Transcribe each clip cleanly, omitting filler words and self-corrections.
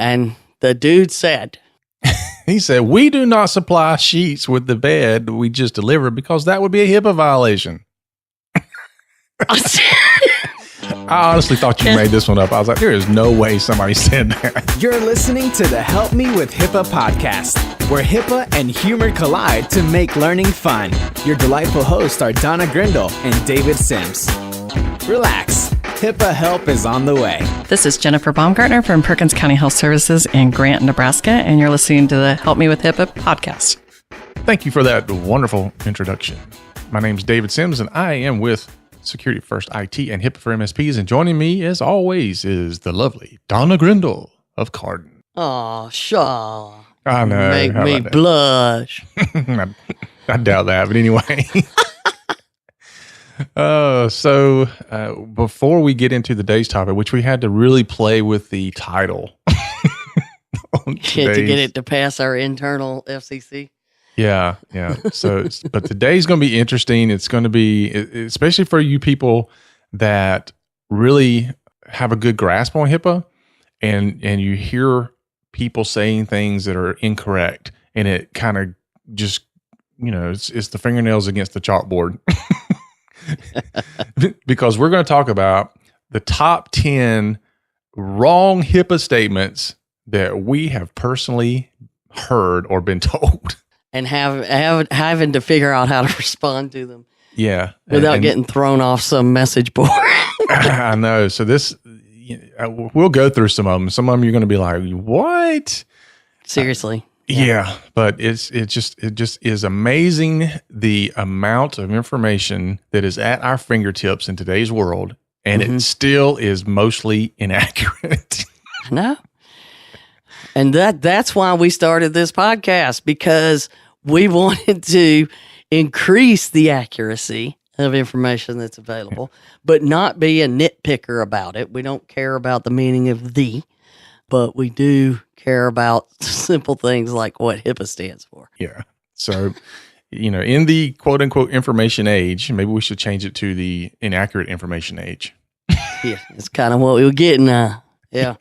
And the dude said, he said, we do not supply sheets with the bed we just delivered because that would be a HIPAA violation. I honestly thought you made this one up. I was like, there is no way somebody said that. You're listening to the Help Me with HIPAA podcast, where HIPAA and humor collide to make learning fun. Your delightful hosts are Donna Grindle and David Sims. Relax. HIPAA help is on the way. This is Jennifer Baumgartner from Perkins County Health Services in Grant, Nebraska, and you're listening to the Help Me with HIPAA podcast. Thank you for that wonderful introduction. My name is David Sims, and I am with Security First IT and HIPAA for MSPs, and joining me, as always, is the lovely Donna Grindle of Carden. "Oh, Shaw, I know. make me blush." I doubt that, but anyway. So before we get into the day's topic, which we had to really play with the title to get it to pass our internal FCC. Yeah. So, but today's going to be interesting. It's going to be, especially for you people that really have a good grasp on HIPAA, and you hear people saying things that are incorrect, and it kind of just, it's the fingernails against the chalkboard. Because we're going to talk about the top 10 wrong HIPAA statements that we have personally heard or been told. And having to figure out how to respond to them. Yeah. Without getting thrown off some message board. I know. So we'll go through some of them. Some of them you're going to be like, what? Seriously. Yeah. But it just is amazing the amount of information that is at our fingertips in today's world. And it still is mostly inaccurate. I know. And that's why we started this podcast, because we wanted to increase the accuracy of information that's available, but not be a nitpicker about it. We don't care about the meaning of but we do care about simple things like what HIPAA stands for. Yeah. So, in the quote unquote information age, maybe we should change it to the inaccurate information age. Yeah. It's kind of what we were getting now. Yeah.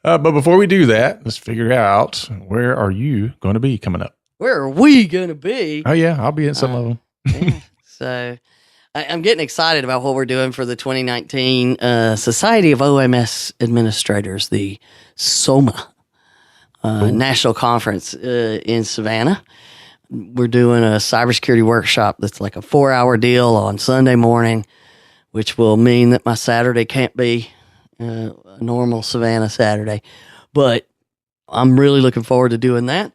But before we do that, let's figure out, where are you going to be coming up? Where are we going to be? Oh, yeah. I'll be in some of them. Yeah. So I'm getting excited about what we're doing for the 2019 Society of OMS Administrators, the SOMA National Conference in Savannah. We're doing a cybersecurity workshop that's like a 4-hour deal on Sunday morning, which will mean that my Saturday can't be a normal Savannah Saturday, but I'm really looking forward to doing that.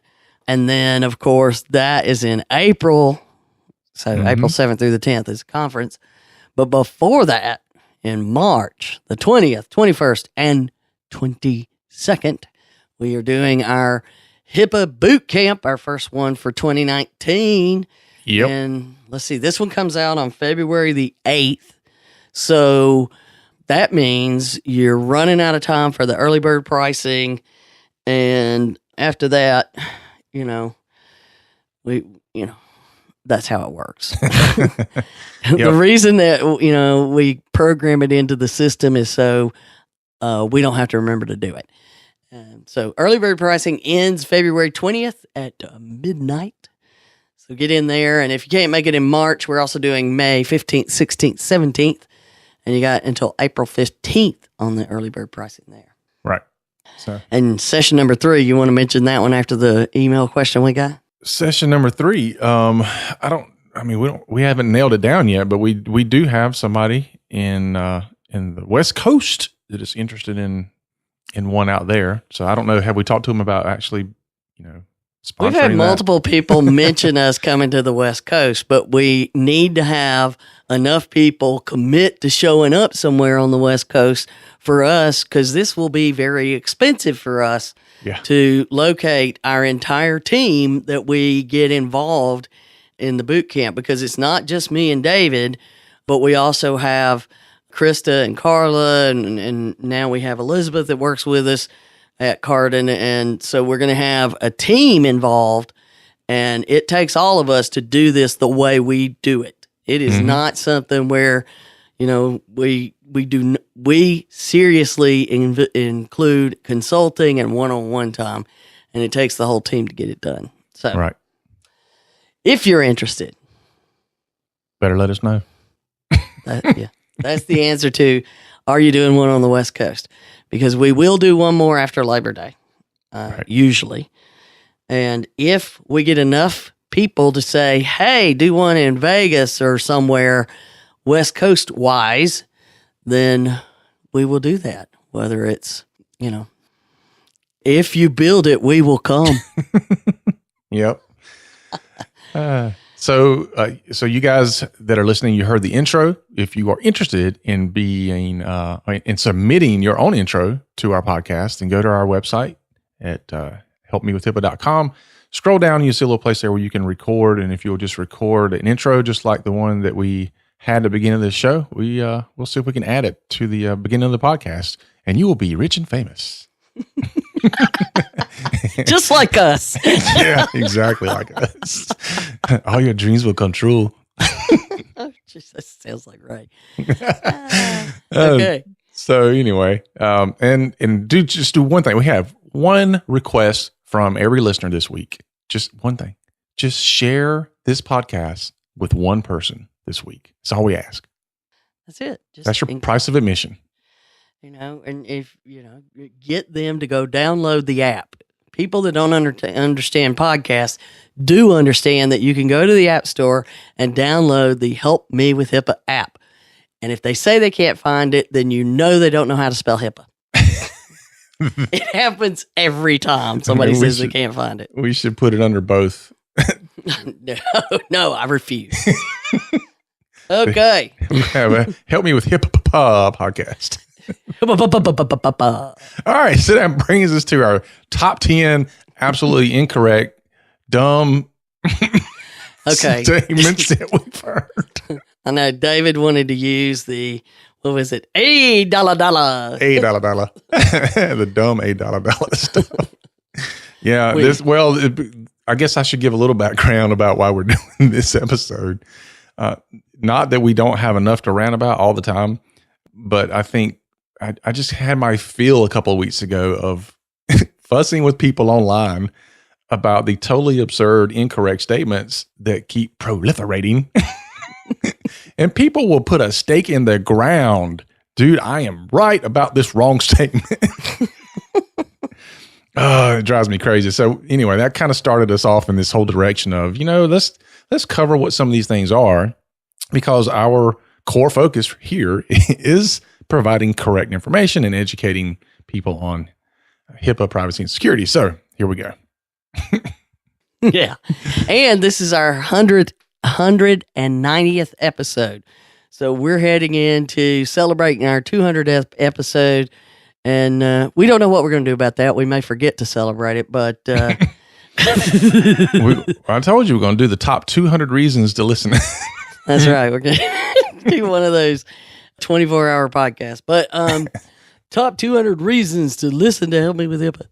And then, of course, that is in April. So April 7th through the 10th is a conference. But before that, in March, the 20th, 21st, and 22nd, we are doing our HIPAA boot camp, our first one for 2019. Yep. And let's see, this one comes out on February the 8th. So that means you're running out of time for the early bird pricing. And after that, that's how it works. The reason that, we program it into the system is so we don't have to remember to do it. So early bird pricing ends February 20th at midnight. So get in there. And if you can't make it in March, we're also doing May 15th, 16th, 17th. And you got until April 15th on the early bird pricing there. Right. So, and session number 3, you want to mention that one after the email question we got? Session number 3. We haven't nailed it down yet, but we do have somebody in the West Coast that is interested in one out there. So I don't know. Have we talked to him about actually, sponsoring We've had that? multiple people mention us coming to the West Coast, but we need to have enough people commit to showing up somewhere on the West Coast for us, because this will be very expensive for us to locate our entire team that we get involved in the boot camp, because it's not just me and David, but we also have Krista and Carla, and now we have Elizabeth that works with us at Carden. And so we're going to have a team involved, and it takes all of us to do this the way we do it. It is not something where, we we seriously include consulting and one-on-one time, and it takes the whole team to get it done. So, right. If you're interested, Better let us know. That's the answer to, are you doing one on the West Coast? Because we will do one more after Labor Day, usually. And if we get enough people to say, hey, do one in Vegas or somewhere West Coast wise, then we will do that. Whether it's, if you build it, we will come. Yep. So you guys that are listening, you heard the intro. If you are interested in being in submitting your own intro to our podcast, then go to our website at helpmewithhipaa.com. Scroll down, you see a little place there where you can record, and if you'll just record an intro, just like the one that we had at the beginning of this show, we'll see if we can add it to the beginning of the podcast, and you will be rich and famous. Just like us. Yeah, exactly like us. All your dreams will come true. Oh, geez, that sounds like right. Okay. So anyway, and just do one thing. We have one request from every listener this week. Just one thing. Just share this podcast with one person this week. That's all we ask. That's it. That's your price of admission. And if, get them to go download the app. People that don't understand podcasts do understand that you can go to the App Store and download the Help Me with HIPAA app. And if they say they can't find it, then they don't know how to spell HIPAA. It happens every time somebody says they can't find it. We should put it under both. No, I refuse. Okay. We have a Help Me with HIPAA podcast. All right, so that brings us to our top 10 absolutely incorrect, dumb statements that we've heard. I know David wanted to use the, what was it? $8. $8. The dumb $8 stuff. Yeah, I guess I should give a little background about why we're doing this episode. Not that we don't have enough to rant about all the time, but I think I just had my feel a couple of weeks ago of fussing with people online about the totally absurd, incorrect statements that keep proliferating. And people will put a stake in the ground. Dude, I am right about this wrong statement. Oh, it drives me crazy. So anyway, that kind of started us off in this whole direction of, let's cover what some of these things are, because our core focus here is providing correct information and educating people on HIPAA, privacy, and security. So here we go. Yeah. And this is our 190th episode. So we're heading into celebrating our 200th episode. And we don't know what we're going to do about that. We may forget to celebrate it, but I told you we're going to do the top 200 reasons to listen. That's right. We're going to do one of those 24-hour podcasts. But top 200 reasons to listen to Help Me with HIPAA.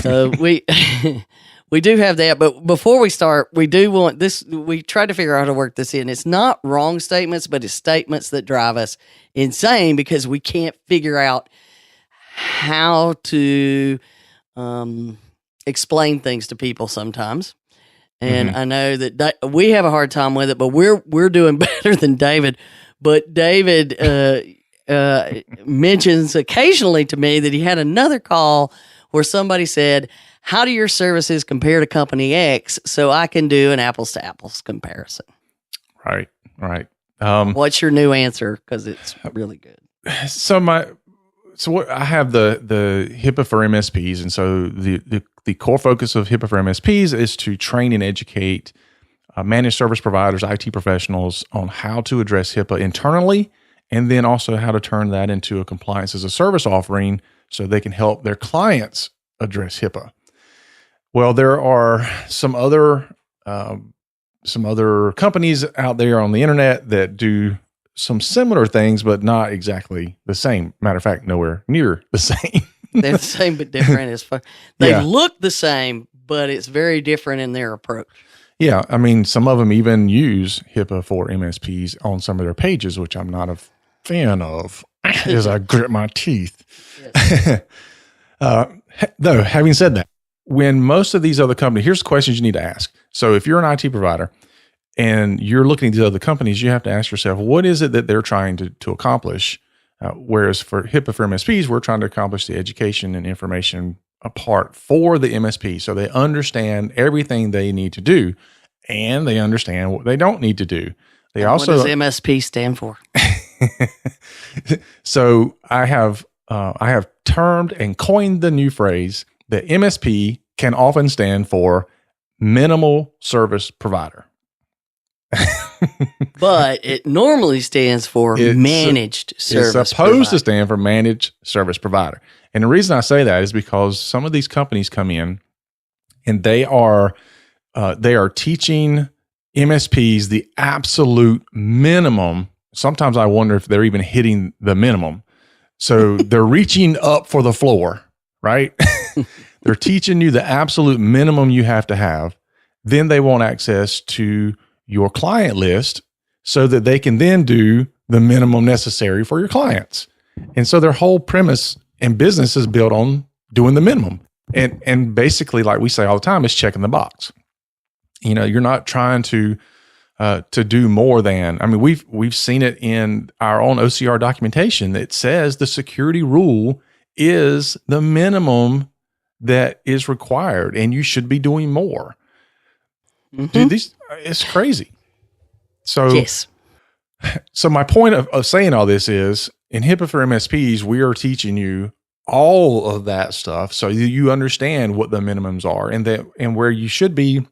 So we do have that. But before we start, we do want this. We try to figure out how to work this in. It's not wrong statements, but it's statements that drive us insane because we can't figure out how to explain things to people sometimes. And I know that we have a hard time with it, but we're doing better than David. But David mentions occasionally to me that he had another call where somebody said, how do your services compare to company X so I can do an apples to apples comparison? Right. What's your new answer? Because it's really good. So what I have the HIPAA for MSPs, and so the core focus of HIPAA for MSPs is to train and educate managed service providers, IT professionals on how to address HIPAA internally, and then also how to turn that into a compliance as a service offering so they can help their clients address HIPAA. Well, there are some other companies out there on the internet that do some similar things, but not exactly the same. Matter of fact, nowhere near the same. They're the same but different as far. They look the same, but it's very different in their approach. Yeah, I mean, some of them even use HIPAA for MSPs on some of their pages, which I'm not a fan of as I grit my teeth. Though, having said that, when most of these other companies, here's the questions you need to ask. So if you're an IT provider and you're looking at these other companies, you have to ask yourself, what is it that they're trying to accomplish? Whereas for HIPAA for MSPs, we're trying to accomplish the education and information part for the MSP. So they understand everything they need to do and they understand what they don't need to do. They also, what does MSP stand for? So I have termed and coined the new phrase that MSP can often stand for minimal service provider. But it normally stands for managed service It's supposed to stand for managed service provider. And the reason I say that is because some of these companies come in and they are teaching MSPs the absolute minimum. Sometimes I wonder if they're even hitting the minimum. So they're reaching up for the floor, right? They're teaching you the absolute minimum you have to have. Then they want access to your client list so that they can then do the minimum necessary for your clients. And so their whole premise and business is built on doing the minimum. And basically, like we say all the time, is checking the box. You're not trying to do more than. I mean, we've seen it in our own OCR documentation that says the security rule is the minimum that is required, and you should be doing more. Dude, it's crazy. So yes. So my point of saying all this is, in HIPAA for MSPs, we are teaching you all of that stuff so you understand what the minimums are and where you should be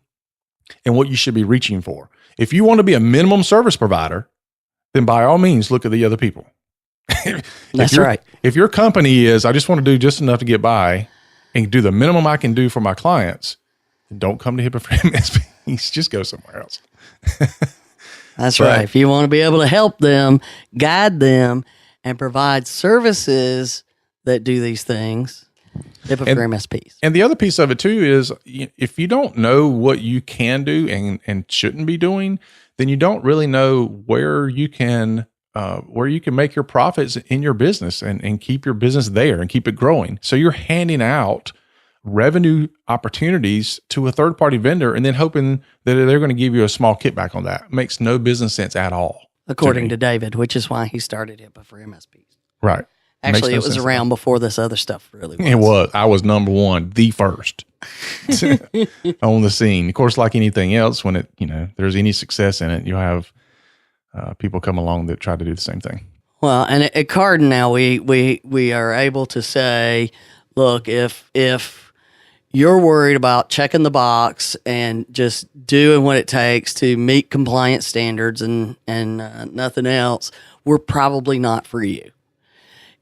and what you should be reaching for. If you want to be a minimum service provider, then by all means, look at the other people. That's right. If your company is, I just want to do just enough to get by and do the minimum I can do for my clients, then don't come to HIPAA for MSPs. Just go somewhere else. That's right. If you want to be able to help them, guide them, and provide services that do these things, HIPAA for MSPs. And the other piece of it too is, if you don't know what you can do and shouldn't be doing, then you don't really know where you can make your profits in your business and keep your business there and keep it growing. So you're handing out revenue opportunities to a third-party vendor and then hoping that they're going to give you a small kickback on that. Makes no business sense at all. According to David, which is why he started HIPAA for MSPs. Right. Actually, it was around before this other stuff really was. It was. I was number one, the first on the scene. Of course, like anything else, when there's any success in it, you'll have people come along that try to do the same thing. Well, and at Cardin now, we are able to say, look, if you're worried about checking the box and just doing what it takes to meet compliance standards and nothing else, we're probably not for you.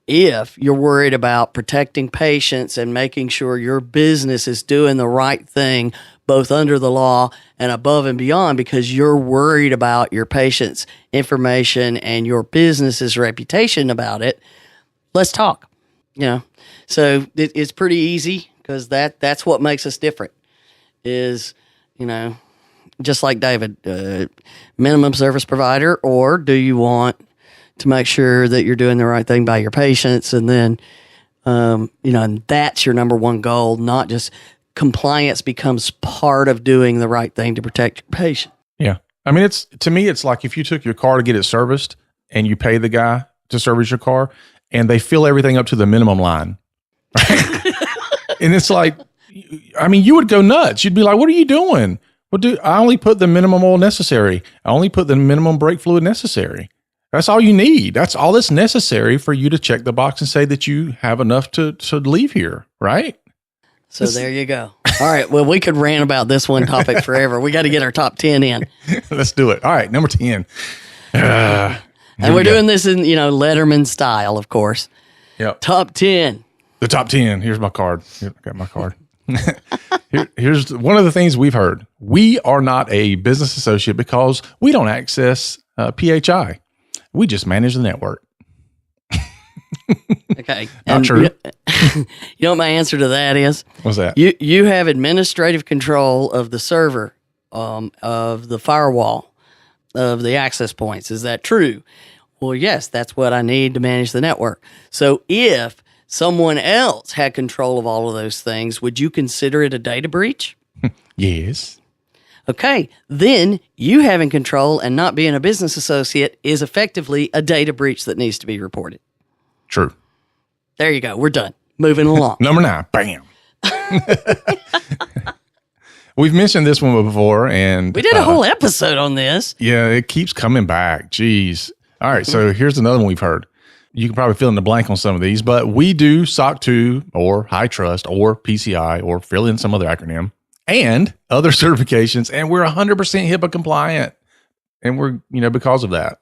If you're worried about protecting patients and making sure your business is doing the right thing, both under the law and above and beyond, because you're worried about your patients' information and your business's reputation about it, let's talk. So it's pretty easy, because that's what makes us different is, just like David, minimum service provider, or do you want to make sure that you're doing the right thing by your patients? And then, and that's your number one goal, not just compliance becomes part of doing the right thing to protect your patient. Yeah. I mean, to me, it's like if you took your car to get it serviced and you pay the guy to service your car and they fill everything up to the minimum line. Right? And it's like, I mean, you would go nuts. You'd be like, what are you doing? Well, dude, I only put the minimum oil necessary. I only put the minimum brake fluid necessary. That's all you need. That's all that's necessary for you to check the box and say that you have enough to leave here, right? So there you go. All right. Well, we could rant about this one topic forever. We got to get our top 10 in. Let's do it. All right. Number 10. And we're doing this in, Letterman style, of course. Yep. Top 10. The top 10. Here's my card. Here, I got my card. Here's one of the things we've heard. We are not a business associate because we don't access PHI. We just manage the network. Okay. Not true. You know what my answer to that is? What's that? You have administrative control of the server, of the firewall, of the access points. Is that true? Well, yes, that's what I need to manage the network. So if someone else had control of all of those things, would you consider it a data breach? Yes. Okay, then you having control and not being a business associate is effectively a data breach that needs to be reported. True. There you go. We're done. Moving along. Number 9. Bam. We've mentioned this one before, and We did a whole episode on this. yeah, it keeps coming back. Jeez. All right, so here's another one we've heard. You can probably fill in the blank on some of these, but we do SOC 2 or High Trust or PCI or fill in some other acronym and other certifications, and we're 100% HIPAA compliant, and we're because of that.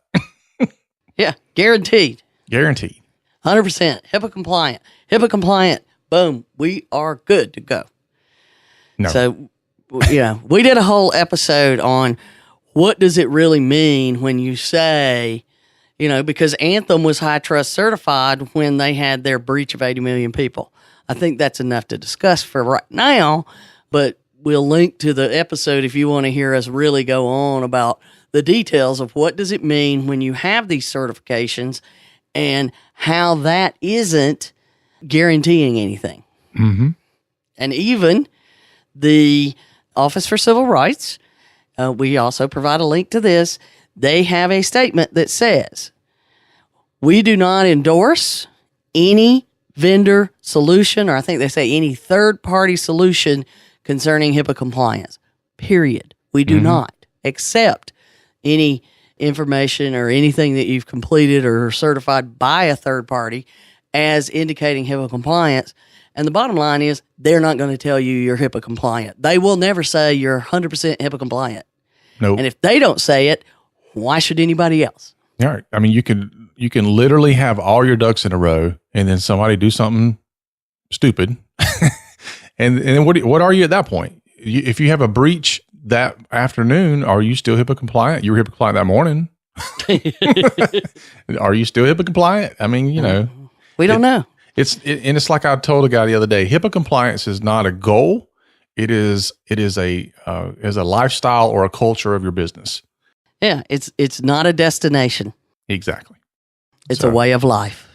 Yeah, guaranteed. Guaranteed. 100% HIPAA compliant. HIPAA compliant. Boom. We are good to go. No. So, we did a whole episode on what does it really mean when you say, because Anthem was High Trust certified when they had their breach of 80 million people. I think that's enough to discuss for right now, but we'll link to the episode if you want to hear us really go on about the details of what does it mean when you have these certifications and how that isn't guaranteeing anything. Mm-hmm. And even the Office for Civil Rights, we also provide a link to this. They have a statement that says, we do not endorse any vendor solution, or I think they say any third-party solution concerning HIPAA compliance, period. We do not accept any information or anything that you've completed or certified by a third party as indicating HIPAA compliance. And the bottom line is they're not going to tell you you're HIPAA compliant. They will never say you're 100% HIPAA compliant. Nope. And if they don't say it, why should anybody else? All right. I mean, you can literally have all your ducks in a row, and then somebody do something stupid, and then what are you at that point? If you have a breach that afternoon, are you still HIPAA compliant? You were HIPAA compliant that morning. Are you still HIPAA compliant? I mean, we don't know. It's like I told a guy the other day. HIPAA compliance is not a goal. It is a lifestyle or a culture of your business. Yeah, it's not a destination. Exactly. It's a way of life.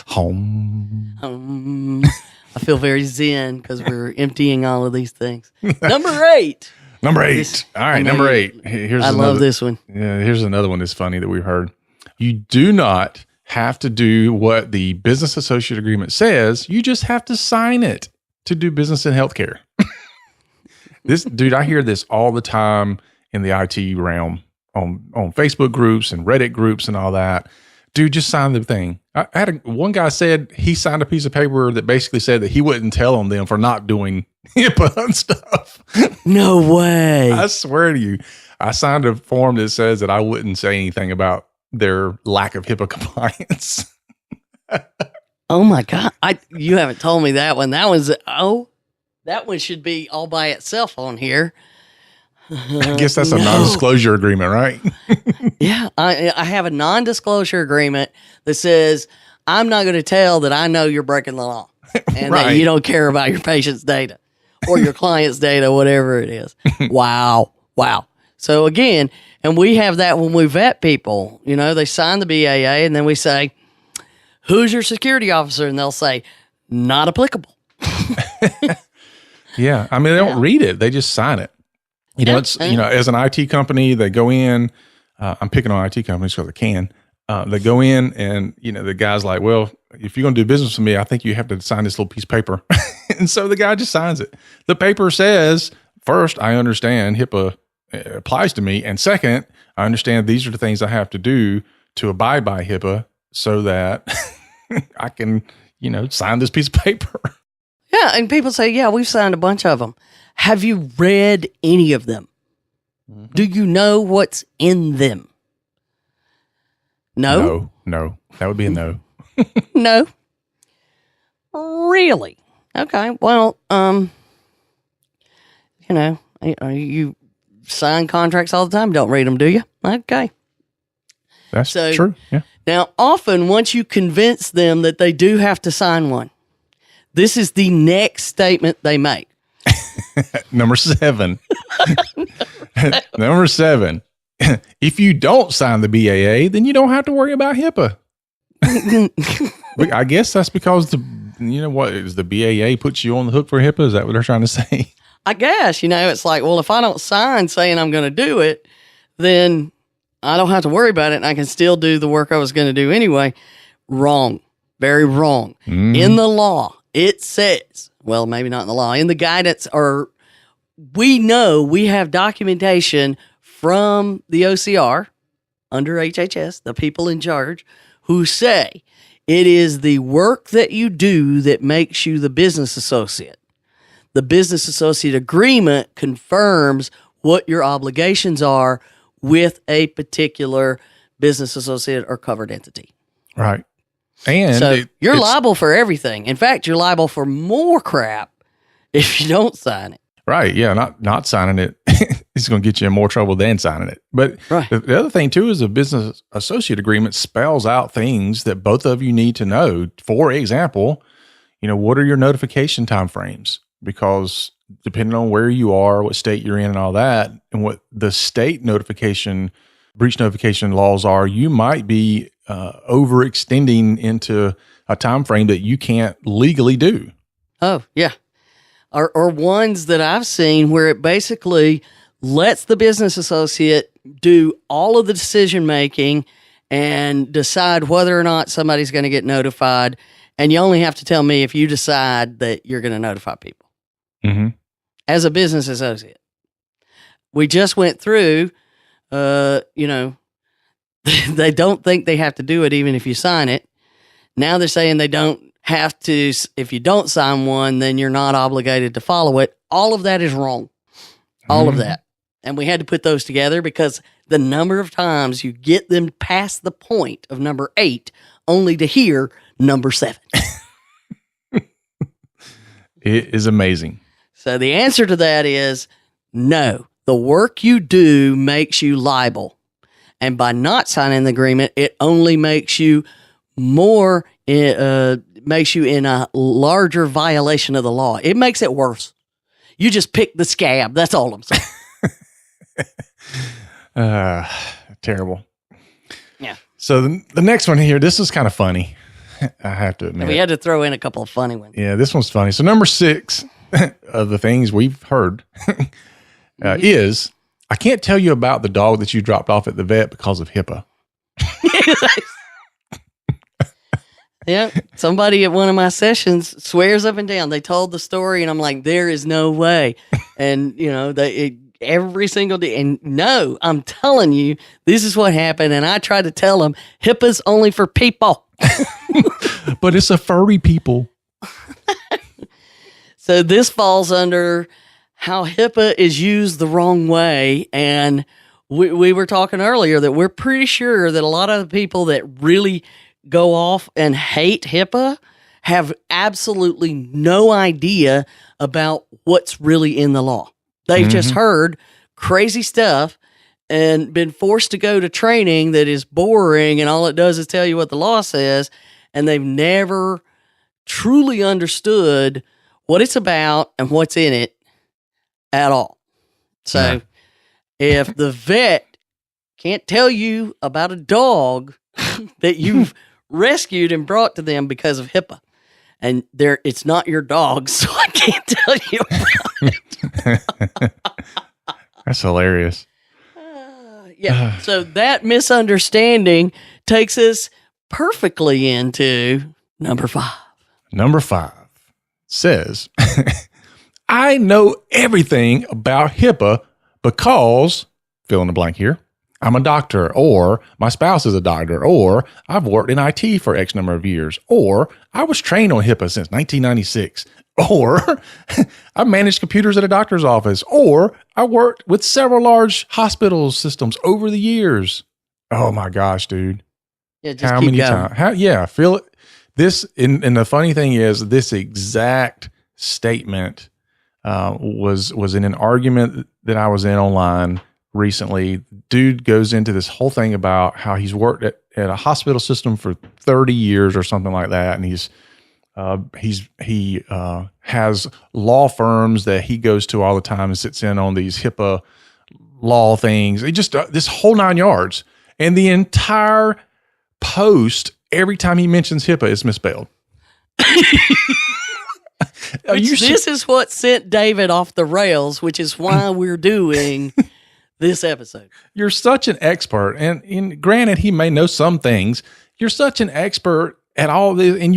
Home. I feel very zen because we're emptying all of these things. Number 8. Number 8. All right, number 8. I love this one. Yeah, here's another one that's funny that we've heard. You do not have to do what the business associate agreement says. You just have to sign it to do business in healthcare. I hear this all the time in the IT realm on Facebook groups and Reddit groups and all that. Dude, just sign the thing. I had one guy said he signed a piece of paper that basically said that he wouldn't tell on them for not doing HIPAA and stuff. No way. I swear to you, I signed a form that says that I wouldn't say anything about their lack of HIPAA compliance. Oh my God. You haven't told me that one. That one should be all by itself on here. I guess that's a non-disclosure agreement, right? Yeah. I have a non-disclosure agreement that says I'm not going to tell that I know you're breaking the law and Right. that you don't care about your patient's data or your client's data, whatever it is. Wow. So again, and we have that when we vet people, they sign the BAA and then we say, who's your security officer? And they'll say, not applicable. Yeah. I mean, they don't read it. They just sign it. It's, as an IT company, they go in, I'm picking on IT companies because I can. They go in and, the guy's like, well, if you're going to do business with me, I think you have to sign this little piece of paper. And so the guy just signs it. The paper says, first, I understand HIPAA applies to me. And second, I understand these are the things I have to do to abide by HIPAA so that I can, sign this piece of paper. Yeah. And people say, yeah, we've signed a bunch of them. Have you read any of them? Mm-hmm. Do you know what's in them? No. That would be a no. No. Really? Okay. Well, you sign contracts all the time. Don't read them, do you? Okay. That's true. Yeah. Now, often once you convince them that they do have to sign one, this is the next statement they make. Number 7. Number 7. if you don't sign the BAA, then you don't have to worry about HIPAA. I guess that's because the BAA puts you on the hook for HIPAA. Is that what they're trying to say? I guess, it's like, well, if I don't sign saying I'm going to do it, then I don't have to worry about it and I can still do the work I was going to do anyway. Wrong. Very wrong. In the law, it says, well, maybe not in the law, in the guidance, or we know we have documentation from the OCR under HHS, the people in charge, who say it is the work that you do that makes you the business associate. The business associate agreement confirms what your obligations are with a particular business associate or covered entity. Right. And so you're liable for everything. In fact, you're liable for more crap if you don't sign it. Right. Yeah. Not signing it is going to get you in more trouble than signing it. But right. The other thing too is a business associate agreement spells out things that both of you need to know. For example, what are your notification timeframes? Because depending on where you are, what state you're in and all that, and what the state breach notification laws are, you might be overextending into a time frame that you can't legally do. Oh, yeah. Or ones that I've seen where it basically lets the business associate do all of the decision making and decide whether or not somebody's going to get notified. And you only have to tell me if you decide that you're going to notify people. Mm-hmm. As a business associate. We just went through, they don't think they have to do it even if you sign it. Now they're saying they don't have to. If you don't sign one, then you're not obligated to follow it. All of that is wrong. All of that. And we had to put those together because the number of times you get them past the point of number 8 only to hear number 7. It is amazing. So the answer to that is no. The work you do makes you liable. And by not signing the agreement, it only makes you makes you in a larger violation of the law. It makes it worse. You just pick the scab. That's all I'm saying. Terrible. Yeah. So the next one here, this is kind of funny. I have to admit. We had to throw in a couple of funny ones. Yeah, this one's funny. So number 6 of the things we've heard is, I can't tell you about the dog that you dropped off at the vet because of HIPAA. Yeah, somebody at one of my sessions swears up and down. They told the story, and I'm like, there is no way. And, every single day. And no, I'm telling you, this is what happened. And I tried to tell them, HIPAA's only for people. But it's a furry people. So this falls under how HIPAA is used the wrong way. And we were talking earlier that we're pretty sure that a lot of the people that really go off and hate HIPAA have absolutely no idea about what's really in the law. They've just heard crazy stuff and been forced to go to training that is boring and all it does is tell you what the law says, and they've never truly understood what it's about and what's in it at all. So if the vet can't tell you about a dog that you've rescued and brought to them because of HIPAA, and it's not your dog, so I can't tell you about it. That's hilarious. Yeah. So that misunderstanding takes us perfectly into number 5. Number 5 says, I know everything about HIPAA because, fill in the blank here, I'm a doctor, or my spouse is a doctor, or I've worked in IT for X number of years, or I was trained on HIPAA since 1996, or I managed computers at a doctor's office, or I worked with several large hospital systems over the years. Oh my gosh, dude. Yeah, just how keep many times? Feel it. This, and the funny thing is, this exact statement was in an argument that I was in online recently. Dude goes into this whole thing about how he's worked at a hospital system for 30 years or something like that. And he has law firms that he goes to all the time and sits in on these HIPAA law things. It just this whole 9 yards, and the entire post every time he mentions HIPAA is misspelled. This is what sent David off the rails, which is why we're doing this episode. You're such an expert, and granted, he may know some things. You're such an expert at all this, and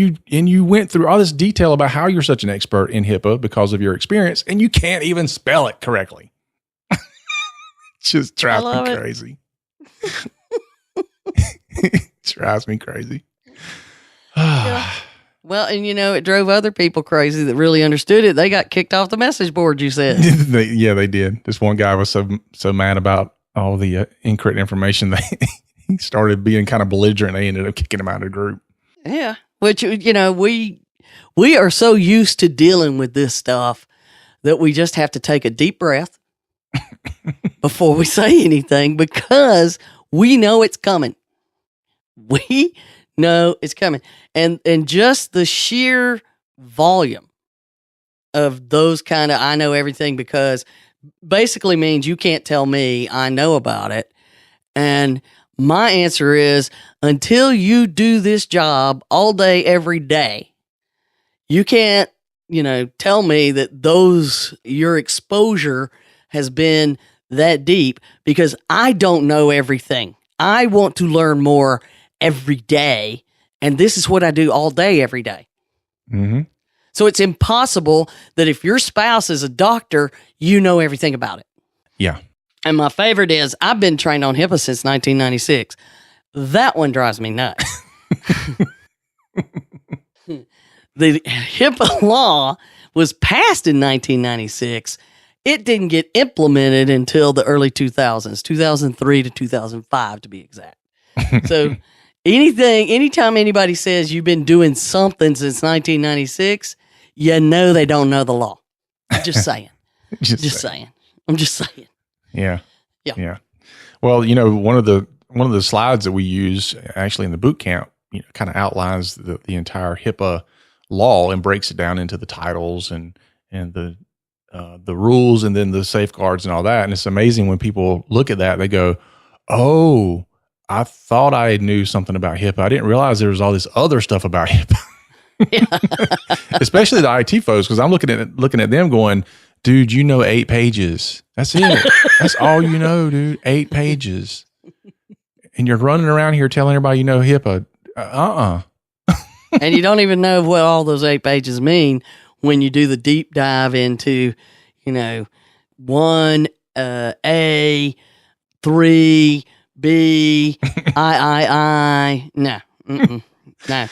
you went through all this detail about how you're such an expert in HIPAA because of your experience, and you can't even spell it correctly. Just drives me crazy. Drives me crazy. Yeah. Well, and it drove other people crazy that really understood it. They got kicked off the message board, you said. They did. This one guy was so mad about all the incorrect information that he started being kind of belligerent. They ended up kicking him out of the group. Yeah. Which, we are so used to dealing with this stuff that we just have to take a deep breath before we say anything, because we know it's coming. We know it's coming. And just the sheer volume of those kind of I know everything because basically means you can't tell me I know about it. And my answer is, until you do this job all day, every day, you can't, tell me that your exposure has been that deep, because I don't know everything. I want to learn more every day. And this is what I do all day, every day. Mm-hmm. So it's impossible that if your spouse is a doctor, you know everything about it. Yeah. And my favorite is, I've been trained on HIPAA since 1996. That one drives me nuts. The HIPAA law was passed in 1996. It didn't get implemented until the early 2000s, 2003 to 2005 to be exact. So anytime anybody says you've been doing something since 1996, you know they don't know the law. I'm just saying. just saying. I'm just saying. Yeah. Well, one of the slides that we use actually in the boot camp, kind of outlines the entire HIPAA law and breaks it down into the titles and the rules and then the safeguards and all that. And it's amazing when people look at that, they go, "Oh, I thought I knew something about HIPAA. I didn't realize there was all this other stuff about HIPAA." Especially the IT folks, because I'm looking at them going, "Dude, 8 pages. That's it. That's all you know, dude. 8 pages. And you're running around here telling everybody you know HIPAA. And you don't even know what all those 8 pages mean when you do the deep dive into, 1, A, 3, B, I. No. No.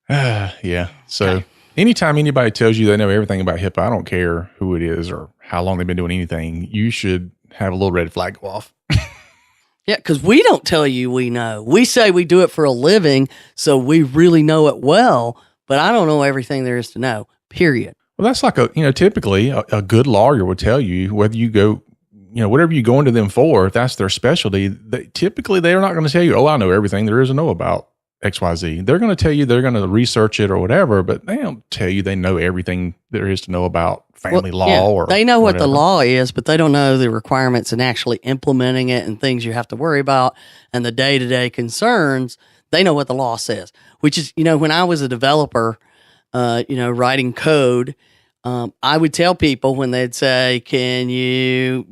Yeah. So anytime anybody tells you they know everything about HIPAA, I don't care who it is or how long they've been doing anything, you should have a little red flag go off. Yeah, because we don't tell you we know. We say we do it for a living, so we really know it well, but I don't know everything there is to know, period. Well, that's like typically a good lawyer would tell you whether you go, whatever you go into them for, if that's their specialty, typically they're not going to tell you, "Oh, I know everything there is to know about XYZ. They're going to tell you they're going to research it or whatever, but they don't tell you they know everything there is to know about family law or they know whatever. What the law is, but they don't know the requirements and actually implementing it and things you have to worry about and the day-to-day concerns. They know what the law says, which is, when I was a developer, writing code, I would tell people when they'd say, "Can you,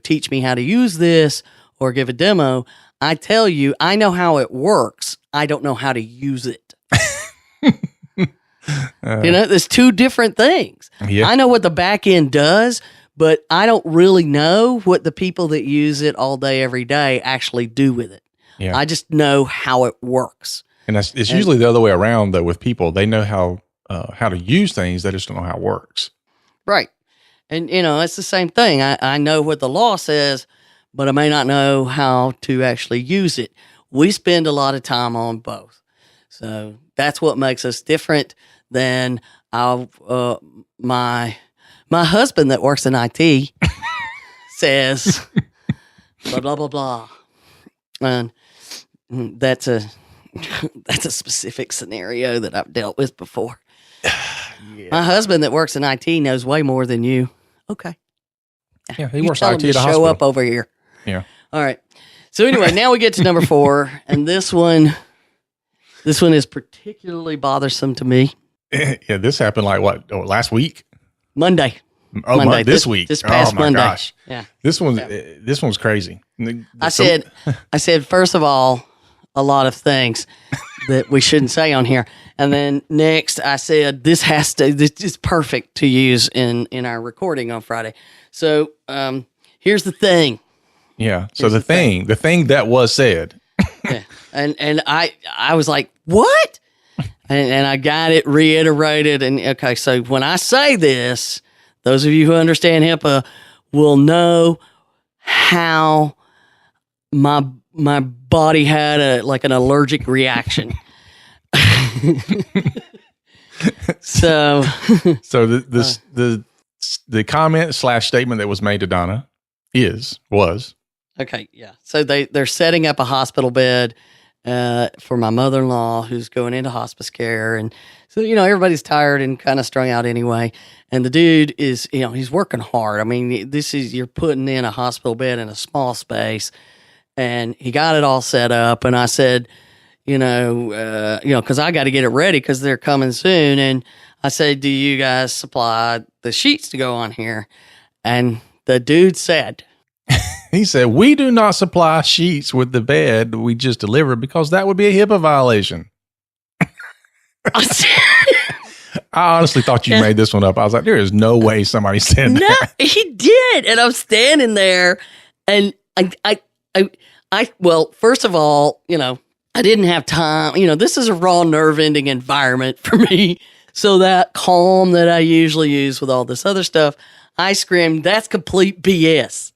teach me how to use this or give a demo?" I tell you, I know how it works. I don't know how to use it. There's two different things. Yeah. I know what the back end does, but I don't really know what the people that use it all day, every day actually do with it. Yeah. I just know how it works. And it's usually the other way around, though, with people. They know how to use things. They just don't know how it works. Right. And, it's the same thing. I know what the law says, but I may not know how to actually use it. We spend a lot of time on both. So that's what makes us different than my husband that works in IT says blah, blah, blah, blah. And that's a specific scenario that I've dealt with before. Yeah. My husband that works in IT knows way more than you. Okay. Yeah, he You works tell IT him at to a show hospital. up over here. Yeah. All right. So anyway, now we get to number 4, and this one is particularly bothersome to me. Yeah, this happened like what? last week? Monday. Oh, Monday. this week. This past oh my Monday. gosh. Yeah. This one's crazy. I said, first of all, a lot of things that we shouldn't say on here. And then next I said, this is perfect to use in our recording on Friday. So, here's the thing. Yeah. So the thing that was said. Yeah. And I was like, what? And I got it reiterated. And okay, so when I say this, those of you who understand HIPAA will know how my body had an allergic reaction. So the comment / statement that was made to Donna was okay, yeah. So they're setting up a hospital bed for my mother-in-law who's going into hospice care, and so everybody's tired and kind of strung out anyway. And the dude is he's working hard. I mean, you're putting in a hospital bed in a small space, and he got it all set up. And I said, because I got to get it ready because they're coming soon. And I said, do you guys supply the sheets to go on here? And the dude said, he said, we do not supply sheets with the bed we just delivered because that would be a HIPAA violation. I honestly thought you made this one up. I was like, there is no way somebody said that. No, he did. And I'm standing there and well, first of all, I didn't have time. This is a raw nerve ending environment for me. So that calm that I usually use with all this other stuff, I screamed, that's complete BS.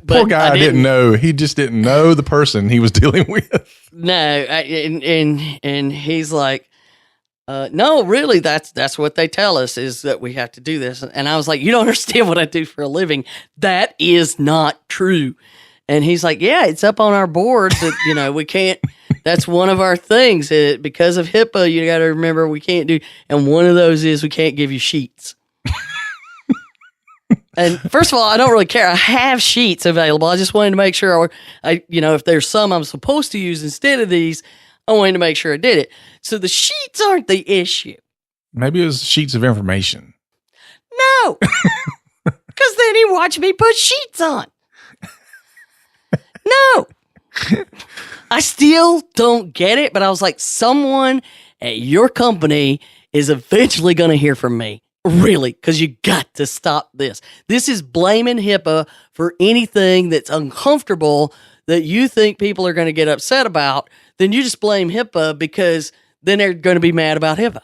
Poor guy didn't know. He just didn't know the person he was dealing with. No. And he's like, no, really, that's what they tell us is that we have to do this. And I was like, you don't understand what I do for a living. That is not true. And he's like, yeah, it's up on our board that, we can't, that's one of our things. Because of HIPAA, you got to remember we can't do, and one of those is we can't give you sheets. And first of all, I don't really care. I have sheets available. I just wanted to make sure if there's some I'm supposed to use instead of these, I wanted to make sure I did it. So the sheets aren't the issue. Maybe it was sheets of information. No, because then he watched me put sheets on. No, I still don't get it, but I was like, someone at your company is eventually going to hear from me. Really, because you got to stop this. This is blaming HIPAA for anything that's uncomfortable that you think people are going to get upset about. Then you just blame HIPAA because then they're going to be mad about HIPAA.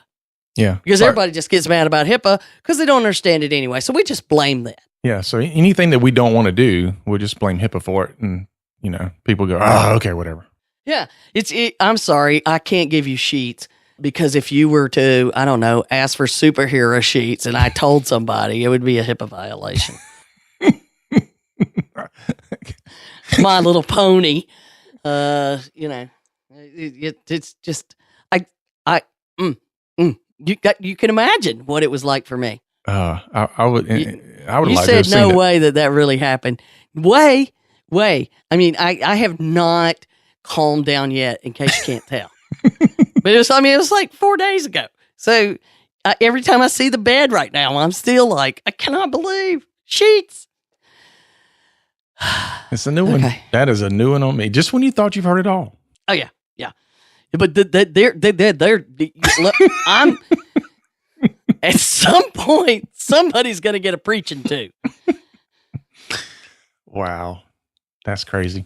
Yeah. Because everybody just gets mad about HIPAA because they don't understand it anyway. So we just blame that. Yeah. So anything that we don't want to do, we'll just blame HIPAA for it. And, people go, oh, okay, whatever. Yeah. I'm sorry. I can't give you sheets. Because if you were to, I don't know, ask for superhero sheets and I told somebody, it would be a HIPAA violation. My Little Pony, it's just, you can imagine what it was like for me. I would You like said to have no seen way that really happened. Way. I mean, I have not calmed down yet, in case you can't tell. But it was like 4 days ago. So every time I see the bed right now, I'm still like, I cannot believe sheets. It's a new one. That is a new one on me. Just when you thought you've heard it all. Oh yeah. But I'm at some point somebody's going to get a preaching to. Wow, that's crazy.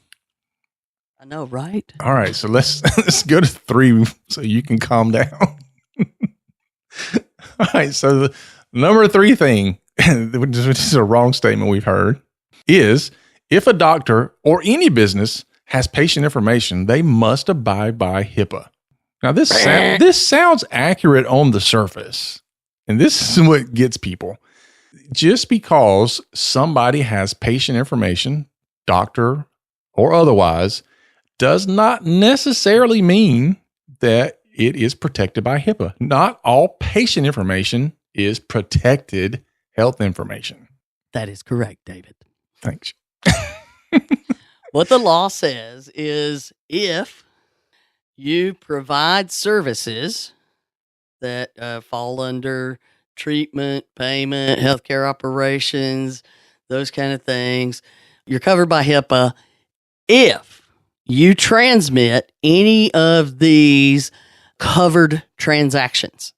I know, right? All right, so let's go to 3 so you can calm down. All right, so the number 3 thing, which is a wrong statement we've heard, is if a doctor or any business has patient information, they must abide by HIPAA. Now, this sounds accurate on the surface, and this is what gets people. Just because somebody has patient information, doctor or otherwise, does not necessarily mean that it is protected by HIPAA. Not all patient information is protected health information. That is correct, David. Thanks. What the law says is if you provide services that fall under treatment, payment, healthcare operations, those kind of things, you're covered by HIPAA. If you transmit any of these covered transactions.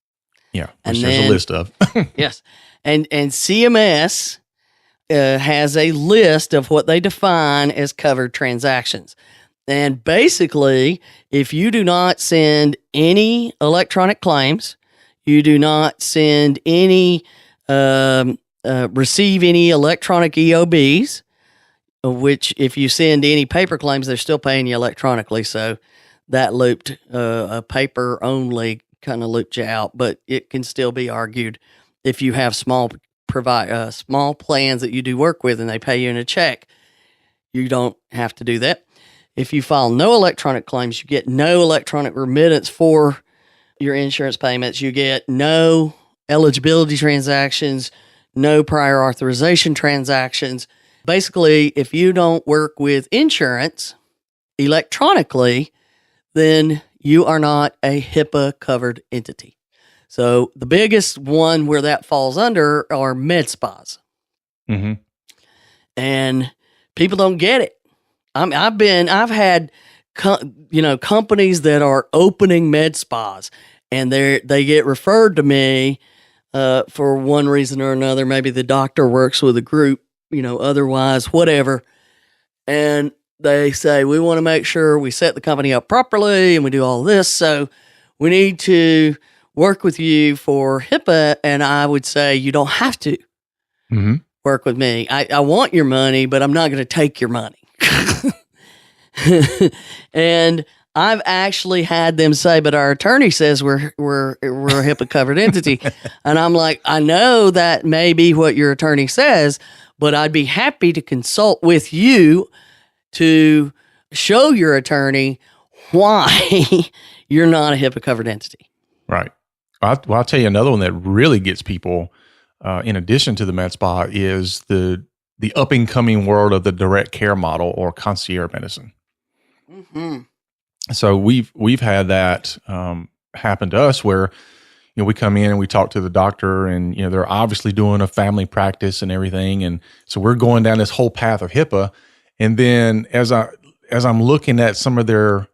Yeah, And which there's a list of. Yes. And CMS has a list of what they define as covered transactions. And basically, if you do not send any electronic claims, you do not send any, receive any electronic EOBs, which if you send any paper claims, they're still paying you electronically. So that looped a paper only kind of looped you out, but it can still be argued if you have small plans that you do work with and they pay you in a check, you don't have to do that. If you file no electronic claims, you get no electronic remittance for your insurance payments. You get no eligibility transactions, no prior authorization transactions. Basically, if you don't work with insurance electronically, then you are not a HIPAA covered entity. So the biggest one where that falls under are med spas. Mm-hmm. And people don't get it. I've had companies that are opening med spas, and they get referred to me for one reason or another. Maybe the doctor works with a group, otherwise, whatever. And they say, we want to make sure we set the company up properly and we do all this. So we need to work with you for HIPAA. And I would say, you don't have to work with me. I want your money, but I'm not going to take your money. And I've actually had them say, but our attorney says we're a HIPAA covered entity. And I'm like, I know that may be what your attorney says, but I'd be happy to consult with you to show your attorney why you're not a HIPAA covered entity. Right. I'll tell you another one that really gets people, in addition to the med spa, is the up and coming world of the direct care model or concierge medicine. Mm-hmm. So we've had that happen to us where we come in and we talk to the doctor, and they're obviously doing a family practice and everything, and so we're going down this whole path of HIPAA. And then as I'm looking at some of their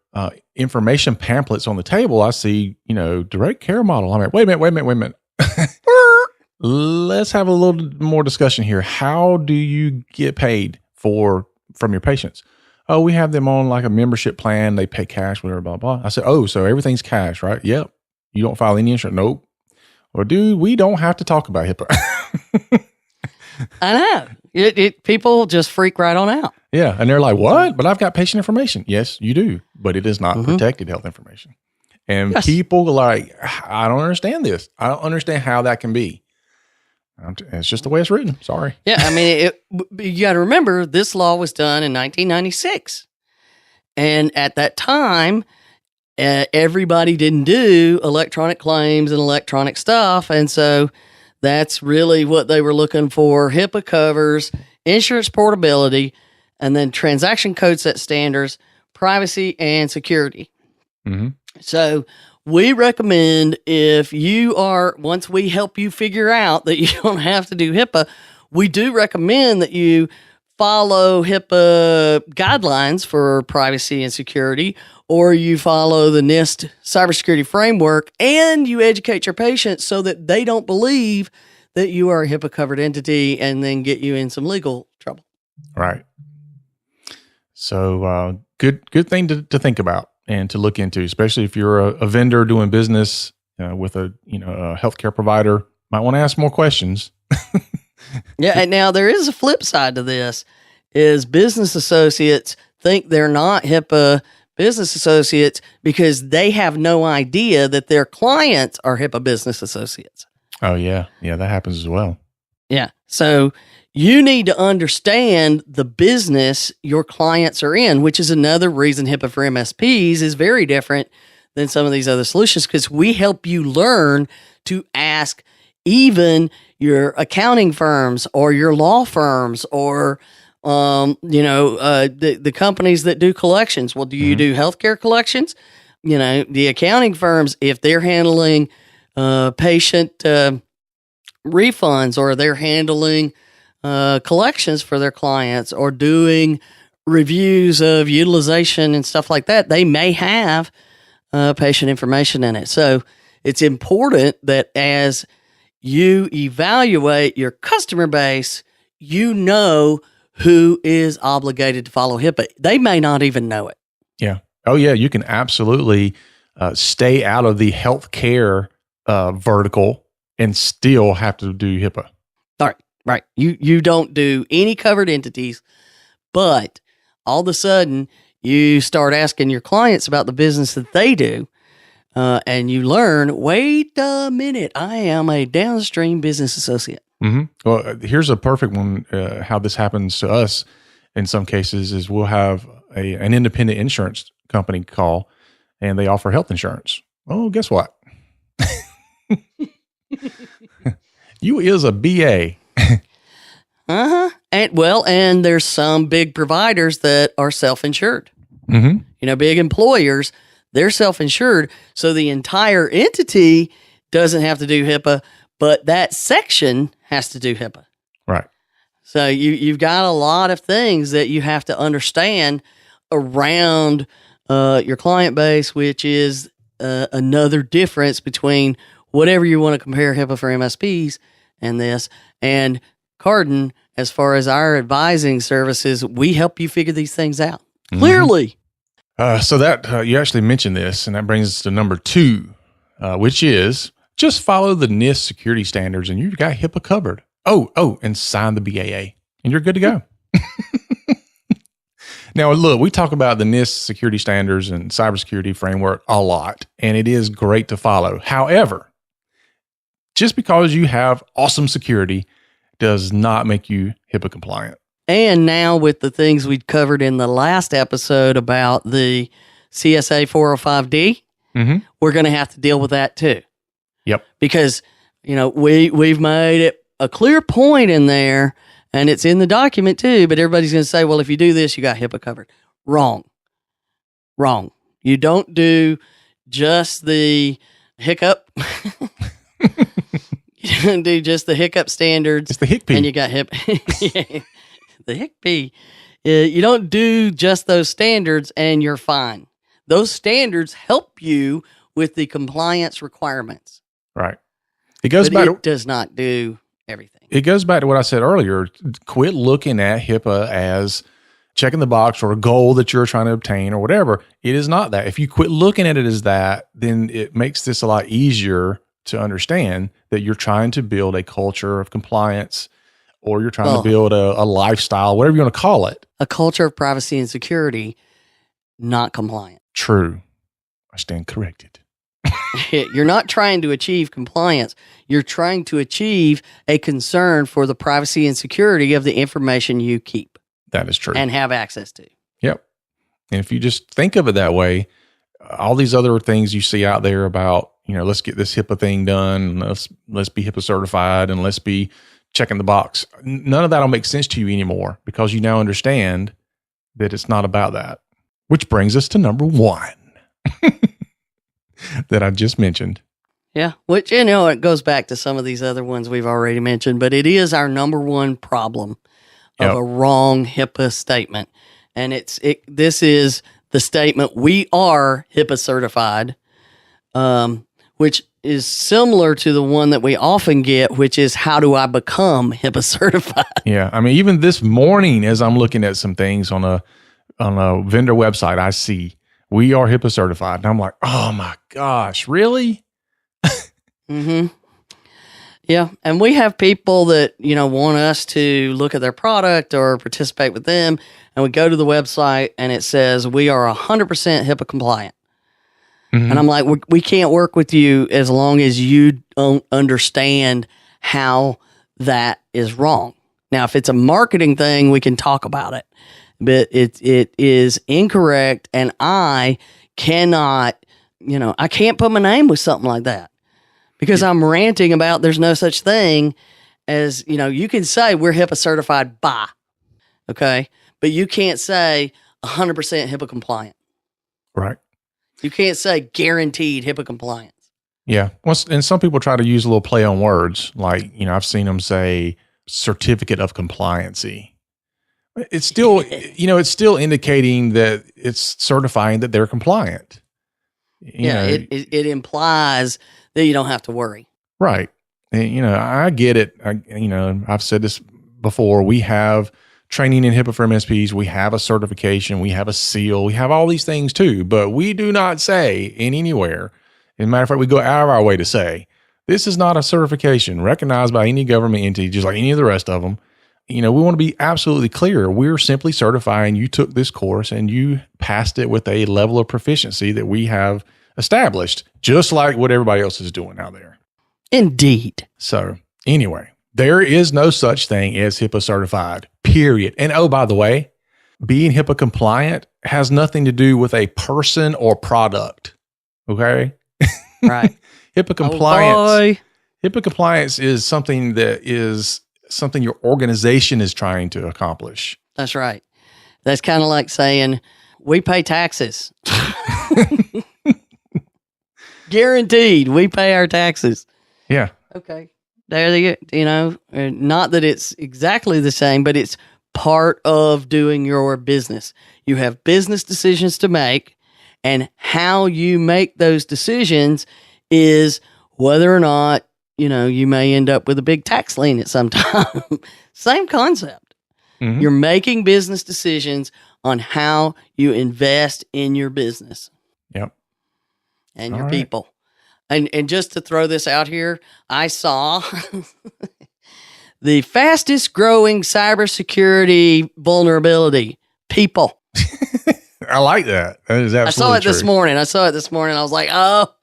information pamphlets on the table, I see, direct care model. I'm like, wait a minute. Let's have a little more discussion here. How do you get paid from your patients? Oh, we have them on like a membership plan. They pay cash, whatever, blah, blah. I said, oh, so everything's cash, right? Yep. You don't file any insurance? Nope. Well, dude, we don't have to talk about HIPAA. I know. People just freak right on out. Yeah. And they're like, what? But I've got patient information. Yes, you do. But it is not protected health information. And people are like, I don't understand this. I don't understand how that can be. It's just the way it's written. Sorry. Yeah. I mean, you got to remember, this law was done in 1996. And at that time, everybody didn't do electronic claims and electronic stuff. And so that's really what they were looking for. HIPAA covers insurance portability, and then transaction code set standards, privacy, and security. Mm-hmm. So we recommend, once we help you figure out that you don't have to do HIPAA, we do recommend that you follow HIPAA guidelines for privacy and security, or you follow the NIST cybersecurity framework, and you educate your patients so that they don't believe that you are a HIPAA covered entity and then get you in some legal trouble. Right. So good thing to think about and to look into, especially if you're a vendor doing business with a healthcare provider. Might want to ask more questions. Yeah, and now there is a flip side to this, is business associates think they're not HIPAA business associates because they have no idea that their clients are HIPAA business associates. Oh, yeah. Yeah, that happens as well. Yeah. So you need to understand the business your clients are in, which is another reason HIPAA for MSPs is very different than some of these other solutions, because we help you learn to ask even your accounting firms or your law firms or the companies that do collections. Well, do you do healthcare collections? The accounting firms, if they're handling patient refunds, or they're handling collections for their clients, or doing reviews of utilization and stuff like that, they may have patient information in it. So it's important that as you evaluate your customer base, you know who is obligated to follow HIPAA. They may not even know it. Yeah. Oh, yeah. You can absolutely stay out of the healthcare vertical and still have to do HIPAA. All right. Right. You don't do any covered entities, but all of a sudden you start asking your clients about the business that they do. And you learn, wait a minute, I am a downstream business associate. Mm-hmm. Well, here's a perfect one. How this happens to us in some cases is we'll have an independent insurance company call, and they offer health insurance. Oh, guess what? You is a BA. Uh-huh. And there's some big providers that are self-insured. Mm-hmm. Big employers, they're self-insured. So the entire entity doesn't have to do HIPAA, but that section has to do HIPAA. Right. So you've got a lot of things that you have to understand around your client base, which is another difference between whatever you want to compare HIPAA for MSPs and this. And Carden, as far as our advising services, we help you figure these things out clearly. So that you actually mentioned this, and that brings us to number 2, which is just follow the NIST security standards, and you've got HIPAA covered. Oh, and sign the BAA, and you're good to go. Now, look, we talk about the NIST security standards and cybersecurity framework a lot, and it is great to follow. However, just because you have awesome security does not make you HIPAA compliant. And now with the things we covered in the last episode about the CSA 405D, we're going to have to deal with that too. Yep. Because, we've made it a clear point in there, and it's in the document too, but everybody's going to say, well, if you do this, you got HIPAA covered. Wrong. You don't do just the hiccup. You don't do just the hiccup standards. It's the HICP. And you got HIPAA. The HICP. You don't do just those standards and you're fine. Those standards help you with the compliance requirements. Right. It does not do everything. It goes back to what I said earlier. Quit looking at HIPAA as checking the box or a goal that you're trying to obtain or whatever. It is not that. If you quit looking at it as that, then it makes this a lot easier to understand that you're trying to build a culture of compliance, or you're trying to build a lifestyle, whatever you want to call it. A culture of privacy and security, not compliant. True. I stand corrected. You're not trying to achieve compliance. You're trying to achieve a concern for the privacy and security of the information you keep. That is true. And have access to. Yep. And if you just think of it that way, all these other things you see out there about, let's get this HIPAA thing done, let's be HIPAA certified, and let's be checking the box. None of that will make sense to you anymore because you now understand that it's not about that. Which brings us to number 1 that I just mentioned. Yeah, which, it goes back to some of these other ones we've already mentioned, but it is our number 1 problem of a wrong HIPAA statement. And this is the statement, we are HIPAA certified, which is similar to the one that we often get, which is, how do I become HIPAA certified? Yeah. I mean, even this morning, as I'm looking at some things on a vendor website, I see, we are HIPAA certified. And I'm like, oh my gosh, really? Yeah. And we have people that, want us to look at their product or participate with them. And we go to the website and it says, we are 100% HIPAA compliant. And I'm like, we can't work with you as long as you don't understand how that is wrong. Now, if it's a marketing thing, we can talk about it. But it is incorrect, and I cannot, I can't put my name with something like that because I'm ranting about there's no such thing, as, you can say we're HIPAA certified by, okay? But you can't say 100% HIPAA compliant. Right. You can't say guaranteed HIPAA compliance. Yeah. Well, and some people try to use a little play on words. Like, I've seen them say certificate of compliancy. It's still, it's still indicating that it's certifying that they're compliant. It implies that you don't have to worry. Right. And, I get it. I've said this before. We have training in HIPAA for MSPs. We have a certification. We have a seal. We have all these things too. But we do not say in anywhere. As a matter of fact, we go out of our way to say, this is not a certification recognized by any government entity, just like any of the rest of them. We want to be absolutely clear. We're simply certifying you took this course and you passed it with a level of proficiency that we have established, just like what everybody else is doing out there. Indeed. So anyway, there is no such thing as HIPAA certified, period. And oh, by the way, being HIPAA compliant has nothing to do with a person or product. Okay? Right. HIPAA compliance. HIPAA compliance is something your organization is trying to accomplish. That's right. That's kind of like saying we pay taxes. Guaranteed, we pay our taxes. Yeah. Okay. There you go. Not that it's exactly the same, but it's part of doing your business. You have business decisions to make, and how you make those decisions is whether or not, you may end up with a big tax lien at some time. Same concept. Mm-hmm. You're making business decisions on how you invest in your business. Yep. And your people. And just to throw this out here, I saw the fastest growing cybersecurity vulnerability, people. I like that. That is absolutely I saw it true. this morning. I was like, oh,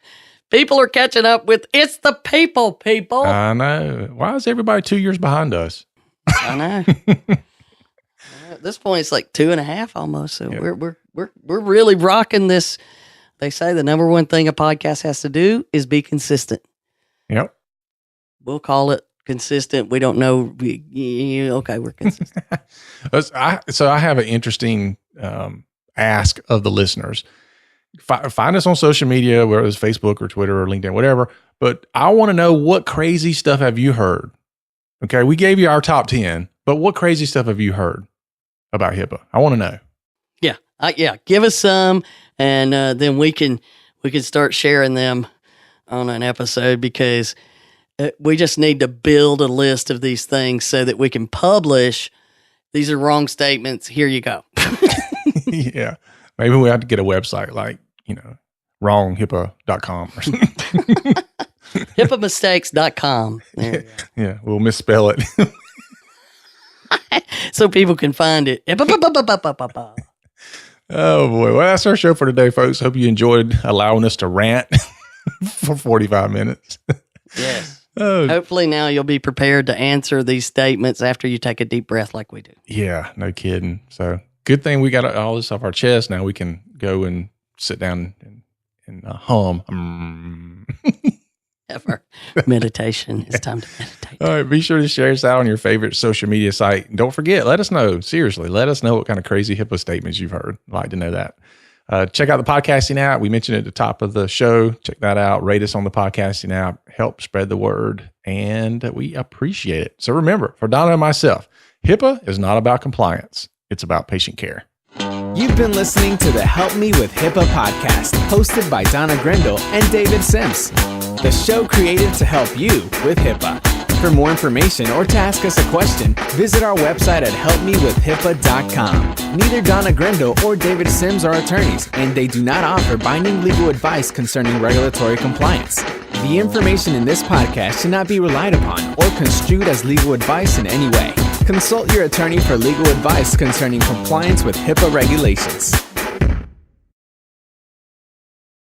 people are catching up with, it's the people. I know. Why is everybody 2 years behind us? I know. At this point, it's like 2.5 almost. So yep. we're really rocking this. They say the number one thing a podcast has to do is be consistent. Yep. We'll call it consistent. We don't know. Okay, we're consistent. So I have an interesting ask of the listeners. Find us on social media, whether it's Facebook or Twitter or LinkedIn, whatever. But I want to know, what crazy stuff have you heard? Okay, we gave you our top 10, but what crazy stuff have you heard about HIPAA? I want to know. Yeah. Give us some, and then we can start sharing them on an episode, because we just need to build a list of these things so that we can publish. These are wrong statements. Here you go. Yeah. Maybe we have to get a website like, wronghipaa.com or something. HIPAAmistakes.com. Yeah, we'll misspell it. So people can find it. Oh, boy. Well, that's our show for today, folks. Hope you enjoyed allowing us to rant for 45 minutes. Yes. Hopefully now you'll be prepared to answer these statements after you take a deep breath like we do. Yeah, no kidding. So good thing we got all this off our chest. Now we can go and sit down and hum. Have our meditation. It's time to meditate. All right. Be sure to share us out on your favorite social media site. And don't forget, let us know. Seriously, let us know what kind of crazy HIPAA statements you've heard. I'd like to know that. Check out the podcasting app. We mentioned it at the top of the show. Check that out. Rate us on the podcasting app. Help spread the word. And we appreciate it. So remember, for Donna and myself, HIPAA is not about compliance. It's about patient care. You've been listening to the Help Me with HIPAA podcast, hosted by Donna Grindle and David Sims. The show created to help you with HIPAA. For more information or to ask us a question, visit our website at helpmewithhipaa.com. Neither Donna Grindle or David Sims are attorneys, and they do not offer binding legal advice concerning regulatory compliance. The information in this podcast should not be relied upon or construed as legal advice in any way. Consult your attorney for legal advice concerning compliance with HIPAA regulations.